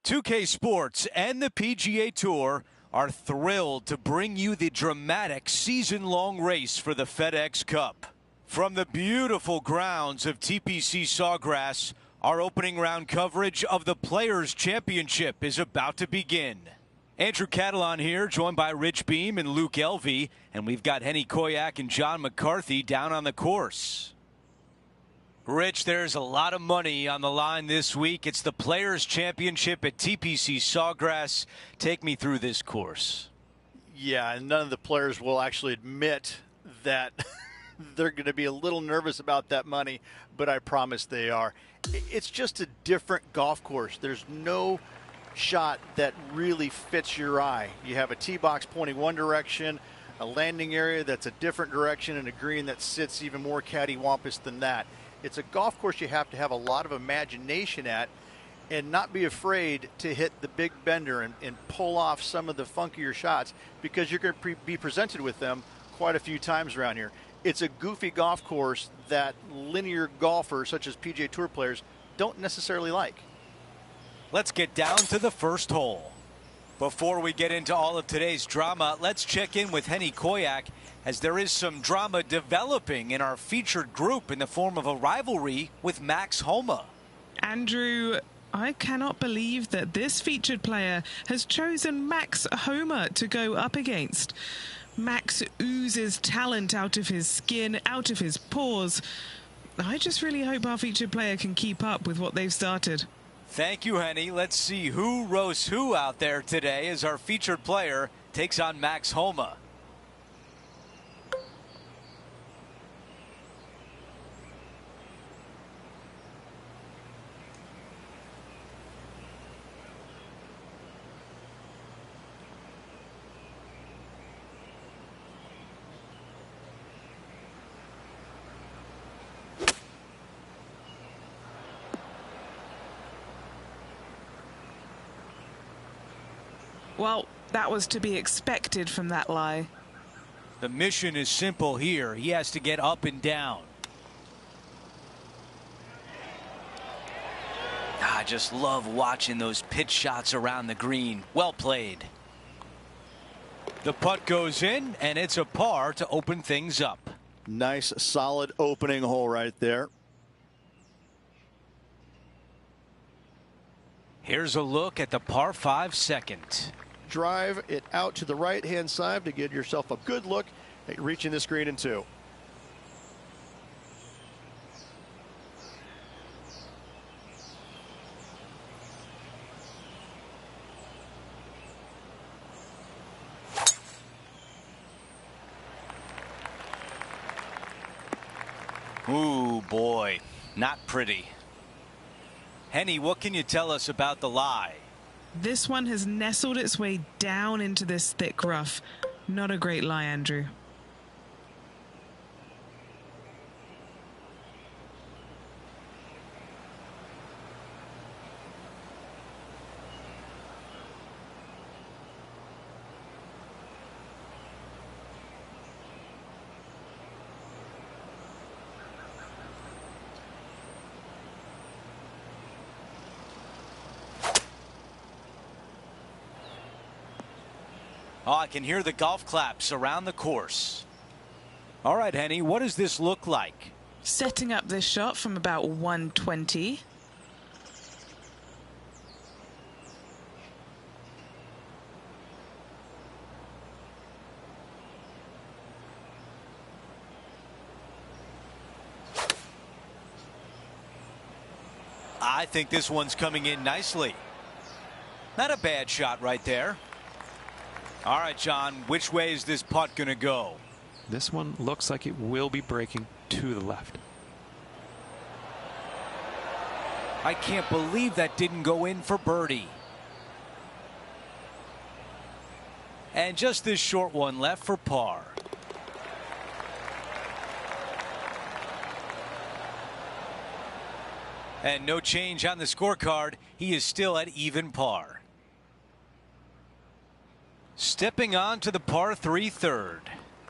2K Sports and the PGA Tour are thrilled to bring you the dramatic season-long race for the FedEx Cup. From the beautiful grounds of TPC Sawgrass, our opening round coverage of the Players' Championship is about to begin. Andrew Catalon here, joined by Rich Beam and Luke Elvey, and we've got Henny Koyak and John McCarthy down on the course. Rich, there's a lot of money on the line this week. It's the Players' Championship at TPC Sawgrass. Take me through this course. Yeah, and none of the players will actually admit that they're going to be a little nervous about that money, but I promise they are. It's just a different golf course. There's no shot that really fits your eye. You have a tee box pointing one direction, a landing area that's a different direction, and a green that sits even more cattywampus than that. It's a golf course you have to have a lot of imagination at and not be afraid to hit the big bender and pull off some of the funkier shots, because you're going to be presented with them quite a few times around here. It's a goofy golf course that linear golfers such as PGA Tour players don't necessarily like. Let's get down to the first hole. Before we get into all of today's drama, let's check in with Henny Koyak, as there is some drama developing in our featured group in the form of a rivalry with Max Homa. Andrew, I cannot believe that this featured player has chosen Max Homa to go up against. Max oozes talent out of his skin, out of his pores. I just really hope our featured player can keep up with what they've started. Thank you, Henny. Let's see who roasts who out there today as our featured player takes on Max Homa. Well, that was to be expected from that lie. The mission is simple here. He has to get up and down. I just love watching those pitch shots around the green. Well played. The putt goes in, and it's a par to open things up. Nice, solid opening hole right there. Here's a look at the par 5 second. Drive it out to the right-hand side to get yourself a good look at reaching this green in two. Ooh, boy, not pretty. Henny, what can you tell us about the lie? This one has nestled its way down into this thick rough. Not a great lie, Andrew. Oh, I can hear the golf claps around the course. All right, Henny, what does this look like? Setting up this shot from about 120. I think this one's coming in nicely. Not a bad shot right there. All right, John, which way is this putt going to go? This one looks like it will be breaking to the left. I can't believe that didn't go in for birdie. And just this short one left for par. And no change on the scorecard. He is still at even par. Stepping on to the par 3 third.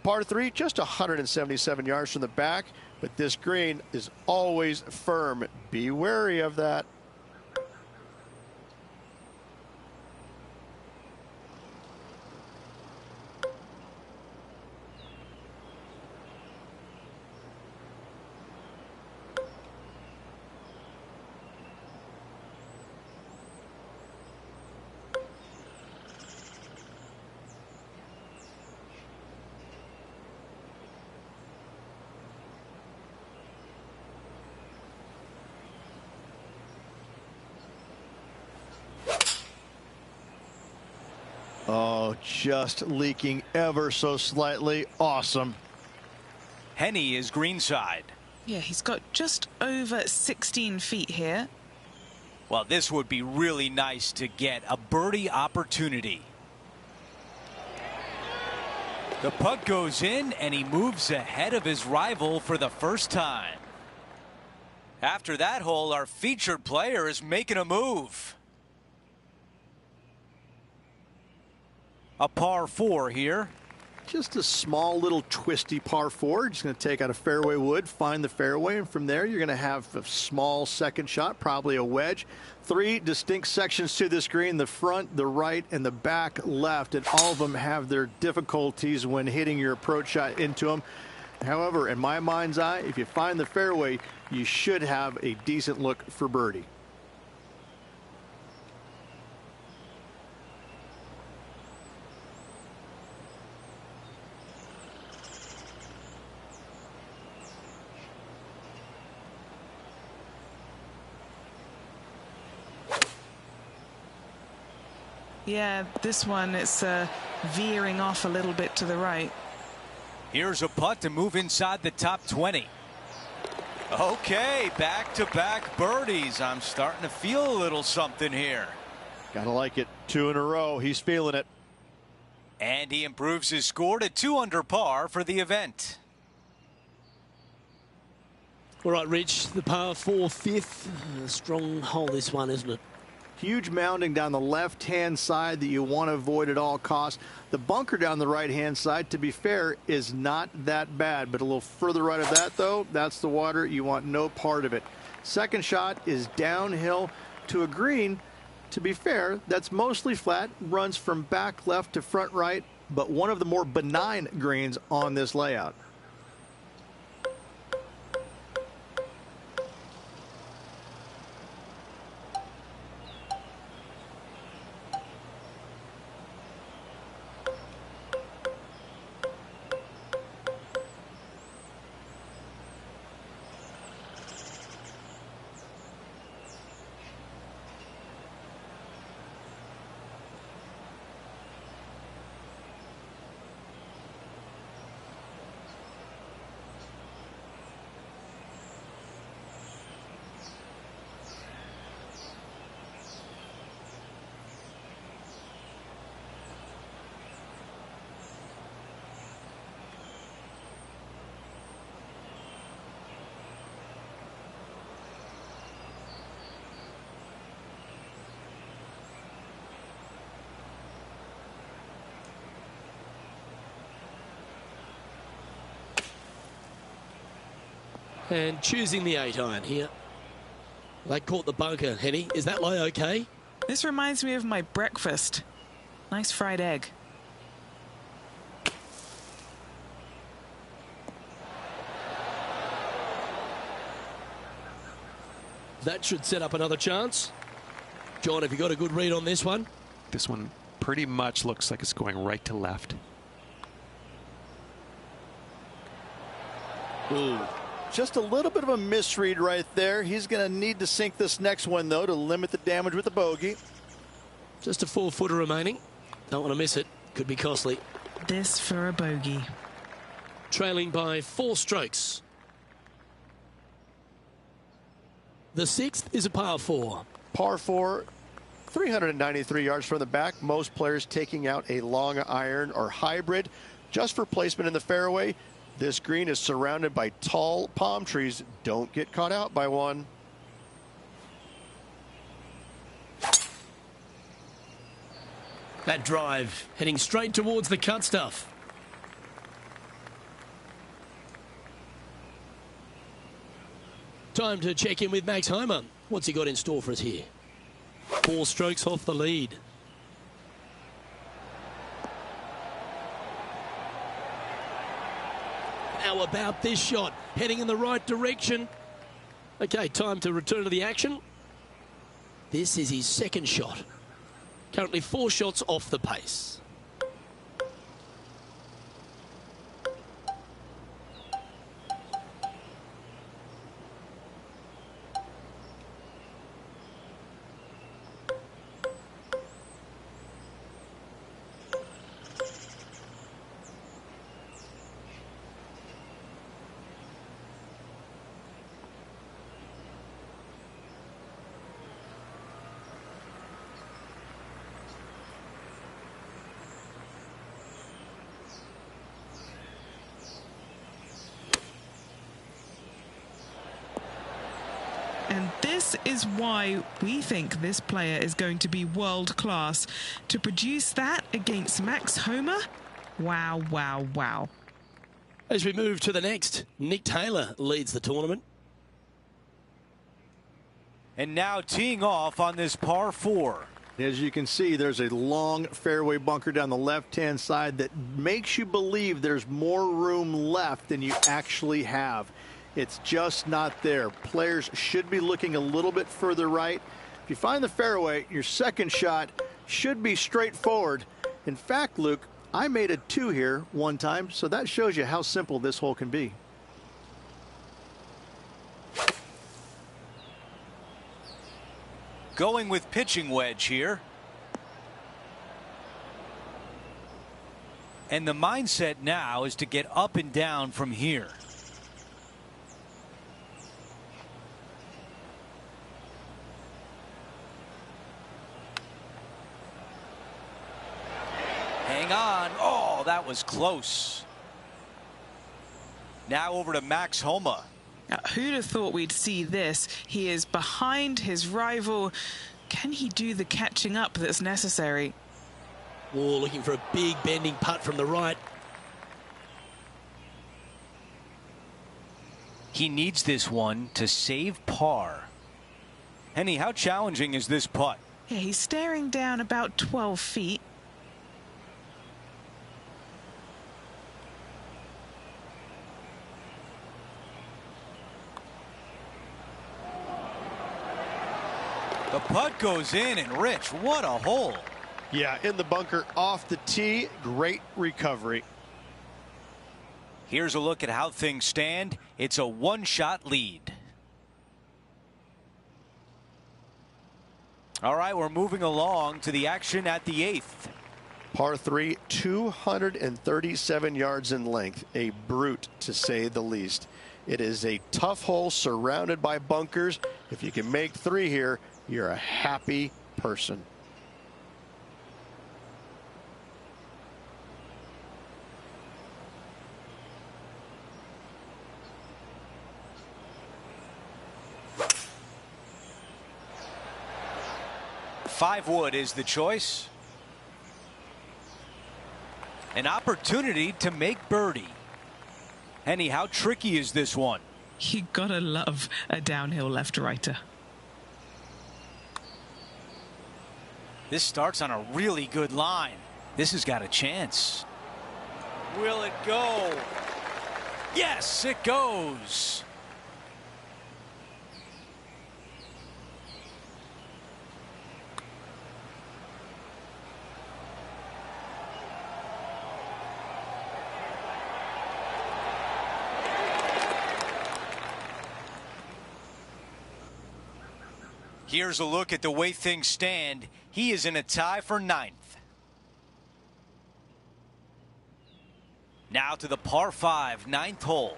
Par 3, just 177 yards from the back, but this green is always firm. Be wary of that. Oh, just leaking ever so slightly. Awesome. Henny is greenside. Yeah, he's got just over 16 feet here. Well, this would be really nice to get a birdie opportunity. The putt goes in, and he moves ahead of his rival for the first time. After that hole, our featured player is making a move. A par 4 here. Just a small little twisty par 4. Just going to take out a fairway wood, find the fairway, and from there you're going to have a small second shot, probably a wedge. 3 distinct sections to this green: the front, the right, and the back left, and all of them have their difficulties when hitting your approach shot into them. However, in my mind's eye, if you find the fairway, you should have a decent look for birdie. Yeah, this one, it's veering off a little bit to the right. Here's a putt to move inside the top 20. Okay, back-to-back birdies. I'm starting to feel a little something here. Gotta like it. 2 in a row. He's feeling it. And he improves his score to 2 under par for the event. All right, Rich, the par 4 fifth. Strong hole, this one, isn't it? Huge mounding down the left-hand side that you want to avoid at all costs. The bunker down the right-hand side, to be fair, is not that bad, but a little further right of that, though, that's the water. You want no part of it. Second shot is downhill to a green. To be fair, that's mostly flat, runs from back left to front right, but one of the more benign greens on this layout. And choosing the 8-iron here. They caught the bunker, Henny. Is that lay okay? This reminds me of my breakfast. Nice fried egg. That should set up another chance. John, have you got a good read on this one? This one pretty much looks like it's going right to left. Ooh. Just a little bit of a misread right there. He's going to need to sink this next one, though, to limit the damage with the bogey. Just a 4-footer remaining. Don't want to miss it. Could be costly. This for a bogey. Trailing by 4 strokes. The 6th is a par 4. Par 4, 393 yards from the back. Most players taking out a long iron or hybrid just for placement in the fairway. This green is surrounded by tall palm trees. Don't get caught out by one. That drive heading straight towards the cut stuff. Time to check in with Max Homa. What's he got in store for us here? 4 strokes off the lead. How about this shot? Heading in the right direction. Okay, time to return to the action. This is his second shot. Currently 4 shots off the pace. this is why we think this player is going to be world class. To produce that against Max Homa, wow, wow, wow. As we move to the next, Nick Taylor leads the tournament. And now teeing off on this par 4. As you can see, there's a long fairway bunker down the left-hand side that makes you believe there's more room left than you actually have. It's just not there. Players should be looking a little bit further right. If you find the fairway, your second shot should be straightforward. In fact, Luke, I made a 2 here one time, so that shows you how simple this hole can be. Going with pitching wedge here. And the mindset now is to get up and down from here. Hang on. Oh, that was close. Now over to Max Homa. Now, who'd have thought we'd see this? He is behind his rival. Can he do the catching up that's necessary? Oh, looking for a big bending putt from the right. He needs this one to save par. Henny, how challenging is this putt? Yeah, he's staring down about 12 feet. The putt goes in, and Rich, what a hole. Yeah, in the bunker off the tee. Great recovery. Here's a look at how things stand. It's a one-shot lead. All right, we're moving along to the action at the 8th. Par 3, 237 yards in length. A brute, to say the least. It is a tough hole surrounded by bunkers. If you can make 3 here, you're a happy person. Five wood is the choice. An opportunity to make birdie. Henny, how tricky is this one? You gotta love a downhill left-righter. This starts on a really good line. This has got a chance. Will it go? Yes, it goes. Here's a look at the way things stand. He is in a tie for 9th. Now to the par 5, 9th hole.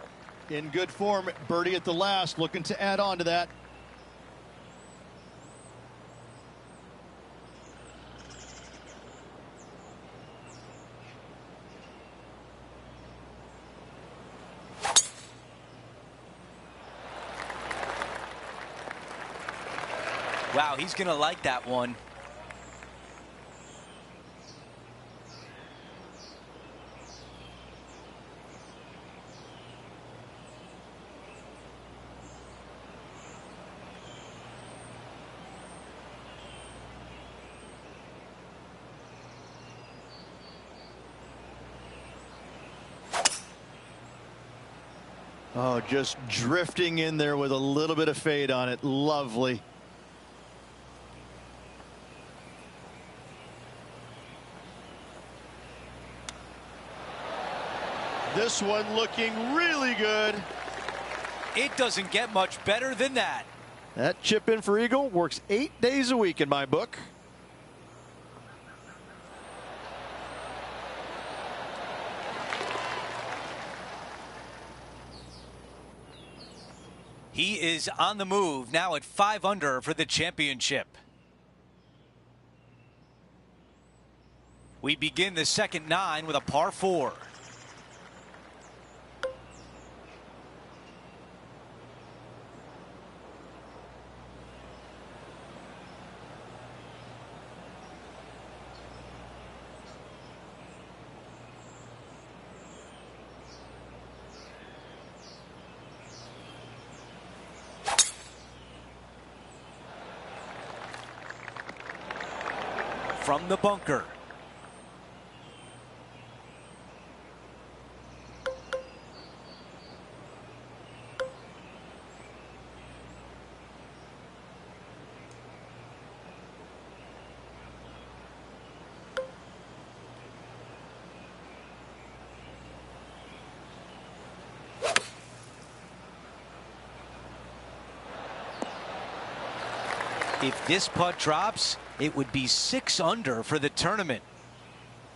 In good form, birdie at the last, looking to add on to that. Wow, he's going to like that one. Oh, just drifting in there with a little bit of fade on it. Lovely. This one looking really good. It doesn't get much better than that. That chip in for eagle works 8 days a week in my book. He is on the move now at 5 under for the championship. We begin the second 9 with a par 4. from the bunker. If this putt drops, it would be 6 under for the tournament.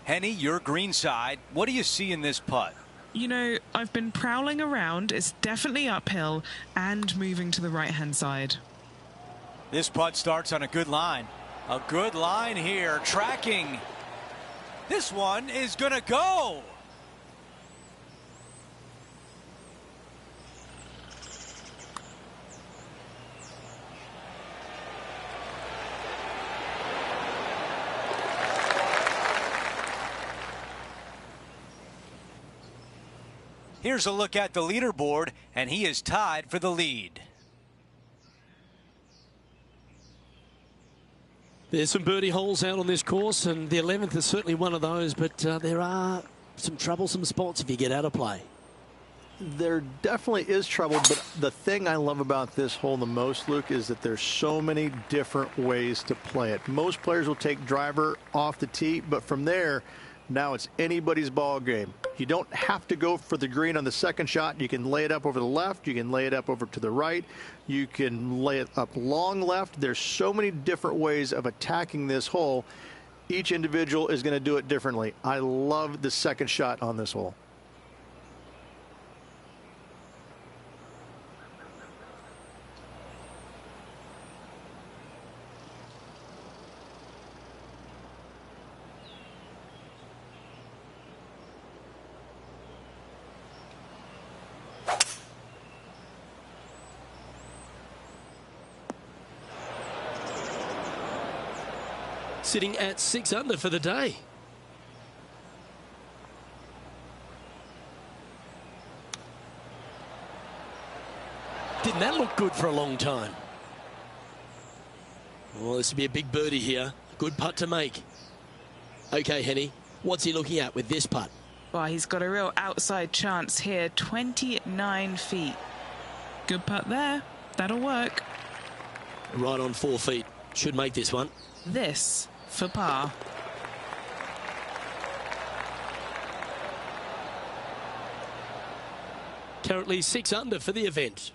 Henny, your green side. What do you see in this putt? You know, I've been prowling around. It's definitely uphill and moving to the right-hand side. This putt starts on a good line. A good line here, tracking. This one is going to go. Here's a look at the leaderboard, and he is tied for the lead. There's some birdie holes out on this course, and the 11th is certainly one of those, but there are some troublesome spots if you get out of play. There definitely is trouble, but the thing I love about this hole the most, Luke, is that there's so many different ways to play it. Most players will take driver off the tee, but from there, now it's anybody's ball game. You don't have to go for the green on the second shot. You can lay it up over the left. You can lay it up over to the right. You can lay it up long left. There's so many different ways of attacking this hole. Each individual is going to do it differently. I love the second shot on this hole. Sitting at 6 under for the day. Didn't that look good for a long time? Well, this would be a big birdie here. Good putt to make. Okay, Henny, what's he looking at with this putt? Well, he's got a real outside chance here. 29 feet. Good putt there. That'll work. Right on 4 feet. Should make this one. This for par. Currently 6 under for the event.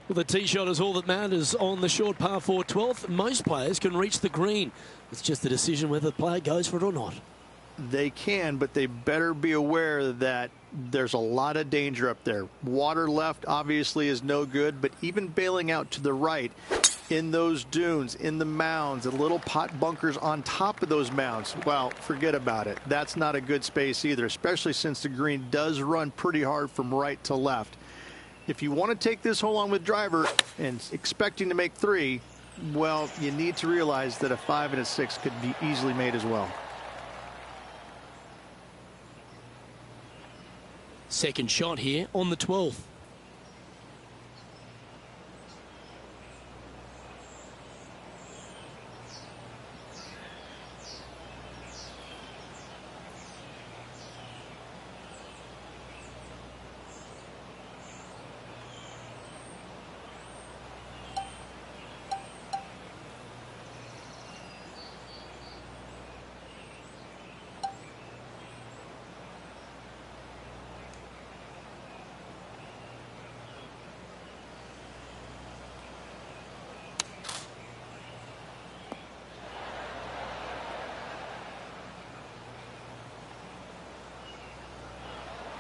Well, the tee shot is all that matters on the short par 4 12th. Most players can reach the green. It's just a decision whether the player goes for it or not. They can, but they better be aware that there's a lot of danger up there. Water left obviously is no good, but even bailing out to the right in those dunes, in the mounds, the little pot bunkers on top of those mounds, well, forget about it. That's not a good space either, especially since the green does run pretty hard from right to left. If you want to take this hole on with driver and expecting to make 3, well, you need to realize that a 5 and a 6 could be easily made as well. Second shot here on the 12th.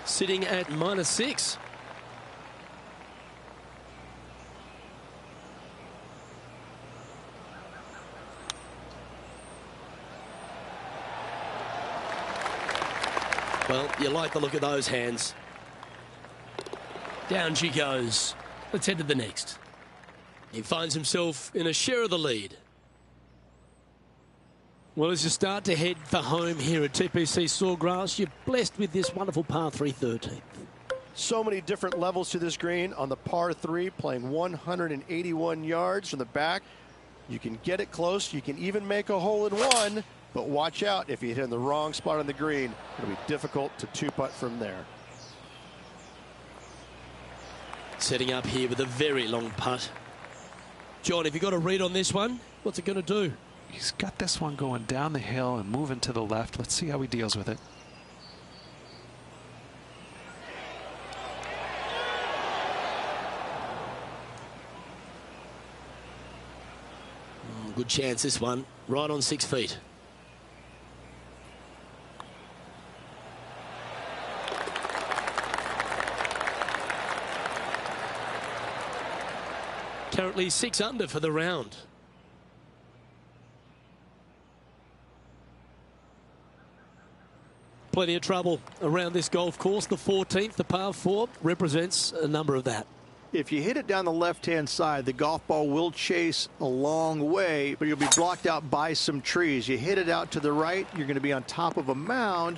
Sitting at -6. Well, you like the look of those hands. Down she goes. Let's head to the next. He finds himself in a share of the lead. Well, as you start to head for home here at TPC Sawgrass, you're blessed with this wonderful par 3 13th. So many different levels to this green. On the par 3, playing 181 yards from the back. You can get it close. You can even make a hole in one. But watch out, if you hit in the wrong spot on the green, it'll be difficult to two-putt from there. Setting up here with a very long putt. John, have you got a read on this one? What's it going to do? He's got this one going down the hill and moving to the left. Let's see how he deals with it. Good chance, this one. Right on 6 feet. Currently 6 under for the round. Plenty of trouble around this golf course. The 14th, the par 4, represents a number of that. If you hit it down the left-hand side, the golf ball will chase a long way, but you'll be blocked out by some trees. You hit it out to the right, you're going to be on top of a mound,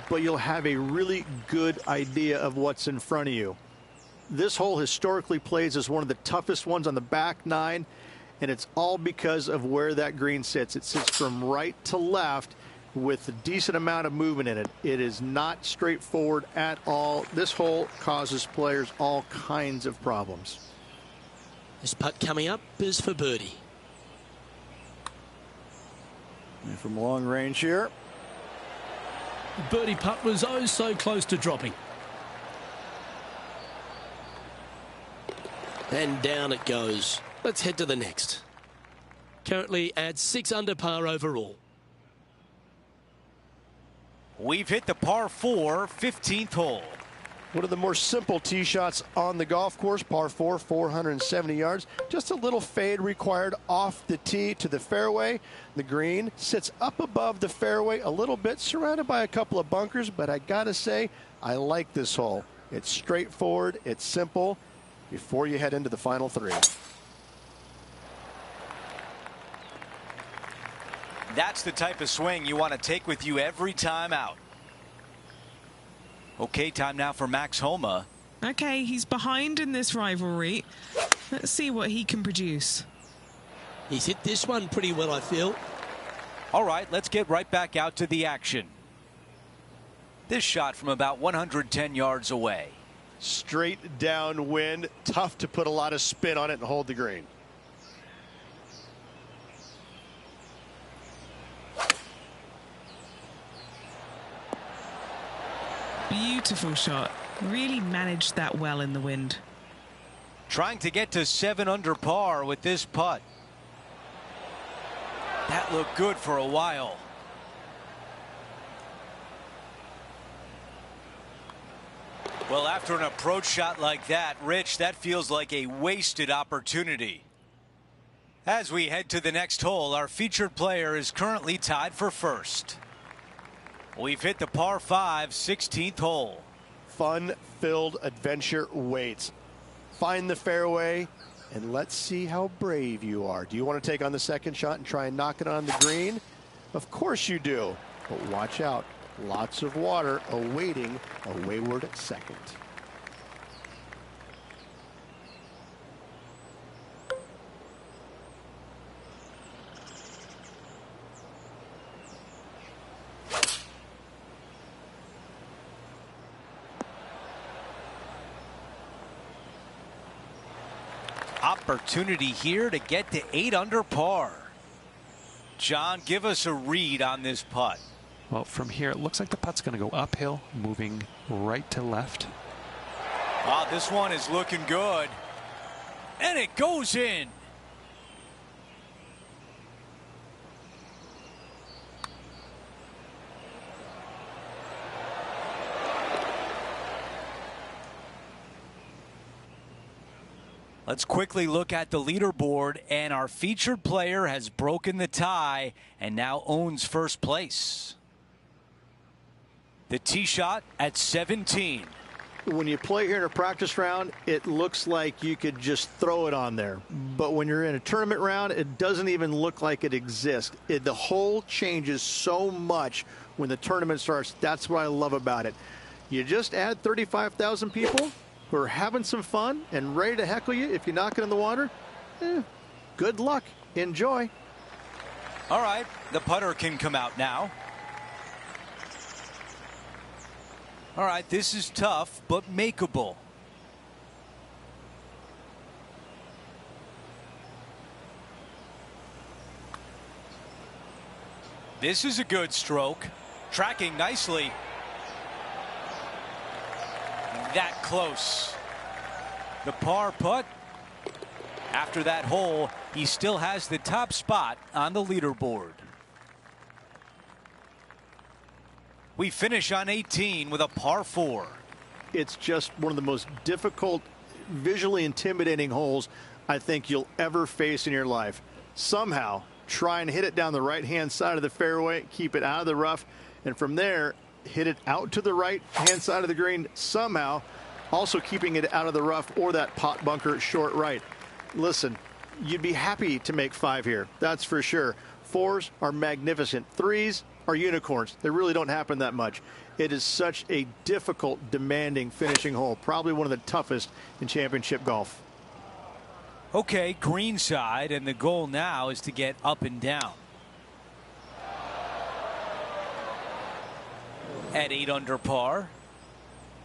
but you'll have a really good idea of what's in front of you. This hole historically plays as one of the toughest ones on the back 9, and it's all because of where that green sits. It sits from right to left with a decent amount of movement in it. It is not straightforward at all. This hole causes players all kinds of problems. This putt coming up is for birdie. And from long range here. Birdie putt was oh so close to dropping. And down it goes. Let's head to the next. Currently at 6 under par overall. We've hit the par 4, 15th hole. One of the more simple tee shots on the golf course. Par 4, 470 yards. Just a little fade required off the tee to the fairway. The green sits up above the fairway a little bit, surrounded by a couple of bunkers, but I gotta say, I like this hole. It's straightforward, it's simple, before you head into the final 3. That's the type of swing you want to take with you every time out. Okay, time now for Max Homa. Okay, he's behind in this rivalry. Let's see what he can produce. He's hit this one pretty well, I feel. All right, let's get right back out to the action. This shot from about 110 yards away. Straight downwind, tough to put a lot of spin on it and hold the green. Beautiful shot. Really managed that well in the wind. Trying to get to 7 under par with this putt. That looked good for a while. Well, after an approach shot like that, Rich, that feels like a wasted opportunity. As we head to the next hole, our featured player is currently tied for first. We've hit the par 5, 16th hole. Fun-filled adventure waits. Find the fairway, and let's see how brave you are. Do you want to take on the second shot and try and knock it on the green? Of course you do. But watch out. Lots of water awaiting a wayward second. Opportunity here to get to 8 under par. John, give us a read on this putt. Well, from here, it looks like the putt's going to go uphill, moving right to left. Ah, this one is looking good. And it goes in. Let's quickly look at the leaderboard, and our featured player has broken the tie and now owns first place. The tee shot at 17. When you play here in a practice round, it looks like you could just throw it on there. But when you're in a tournament round, it doesn't even look like it exists. The hole changes so much when the tournament starts. That's what I love about it. You just add 35,000 people who are having some fun and ready to heckle you if you knock it in the water. Good luck. Enjoy. All right, the putter can come out now. All right, this is tough, but makeable. This is a good stroke. Tracking nicely. That close. The par putt. After that hole, he still has the top spot on the leaderboard. We finish on 18 with a par 4. It's just one of the most difficult, visually intimidating holes I think you'll ever face in your life. Somehow, try and hit it down the right-hand side of the fairway, keep it out of the rough, and from there, hit it out to the right-hand side of the green somehow, also keeping it out of the rough or that pot bunker short right. Listen, you'd be happy to make 5 here, that's for sure. 4s are magnificent. 3s are unicorns. They really don't happen that much. It is such a difficult, demanding finishing hole, probably one of the toughest in championship golf. Okay, green side, and the goal now is to get up and down. At 8 under par,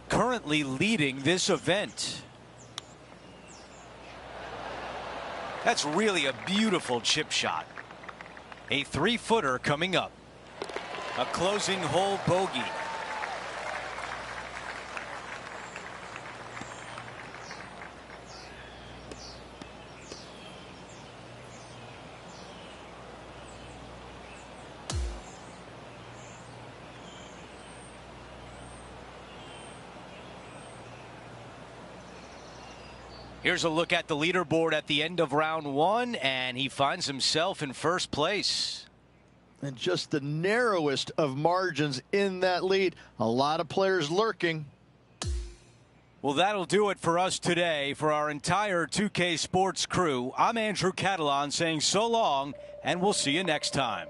currently leading this event. That's really a beautiful chip shot. A 3-footer coming up. A closing hole bogey. Here's a look at the leaderboard at the end of round 1, and he finds himself in first place. And just the narrowest of margins in that lead. A lot of players lurking. Well, that'll do it for us today. For our entire 2K Sports crew, I'm Andrew Catalan saying so long, and we'll see you next time.